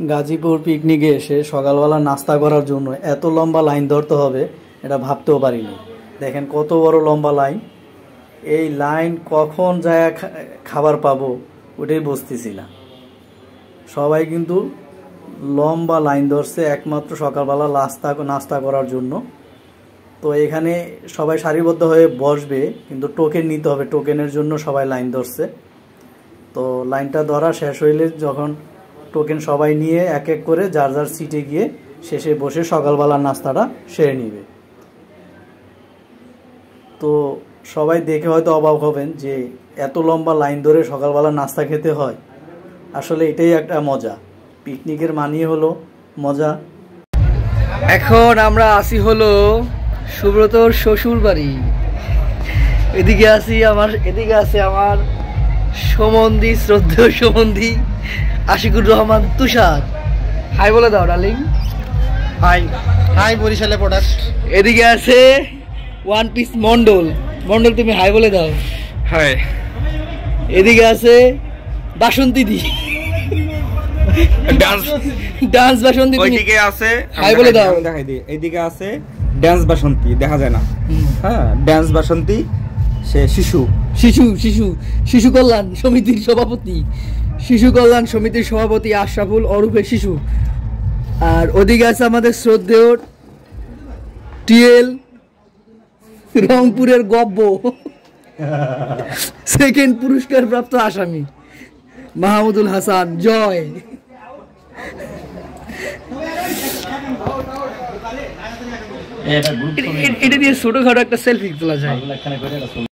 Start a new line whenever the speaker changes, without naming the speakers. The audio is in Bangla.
গাজীপুর পিকনিকে এসে সকালবেলা নাস্তা করার জন্য এত লম্বা লাইন ধরতে হবে এটা ভাবতেও পারিনি। দেখেন কত বড় লম্বা লাইন। এই লাইন কখন যায় খাবার পাবো ওটাই বুঝতেছি না। সবাই কিন্তু লম্বা লাইন ধরছে একমাত্র সকালবেলা নাস্তা করার জন্য। তো এখানে সবাই সারিবদ্ধ হয়ে বসবে, কিন্তু টোকেন নিতে হবে, টোকেনের জন্য সবাই লাইন ধরছে। তো লাইনটা ধরা শেষ হইলে যখন টোকেন সবাই নিয়ে এক এক করে যার যার সিটে গিয়ে শেষে বসে সকালবেলার নাস্তাটা সেরে নিবে। তো সবাই দেখে হয়তো অবাক হবেন যে এত লম্বা লাইন ধরে সকালবেলা নাস্তা খেতে হয়। আসলে এটাই একটা মজা, পিকনিকের মানেই হলো মজা।
এখন আমরা আসি হলো সুব্রতর শ্বশুর বাড়ি। এদিকে আছে আমার সম্বন্ধী, শ্রদ্ধেয় সম্বন্ধী আশিকুর রহমান তুষার। হাই বলে দাও ডার্লিং।
হাই হাই বরিশালে প্রোডাক্ট।
এদিকে আছে ওয়ান পিস মন্ডল। তুমি হাই বলে দাও।
হাই।
এদিকে আছে বাসন্তী দি, ডান্স বাসন্তী।
ওইদিকে আছে,
হাই বলে দাও।
দেখাই দিই। এইদিকে আছে ডান্স বাসন্তী, দেখা যায় না। হ্যাঁ, ডান্স বাসন্তী সে শিশু কল্যাণ সমিতির সভাপতি আশরাফুল ওরফে শিশু।
আর ওদিকে আছে আমাদের শ্রদ্ধেয় টিএল রংপুরের গব্ব, সেকেন্ড পুরস্কার প্রাপ্ত আসামি মাহমুদুল হাসান জয়। এটা দিয়ে ছোটখাটো একটা সেলফি তোলা যায়।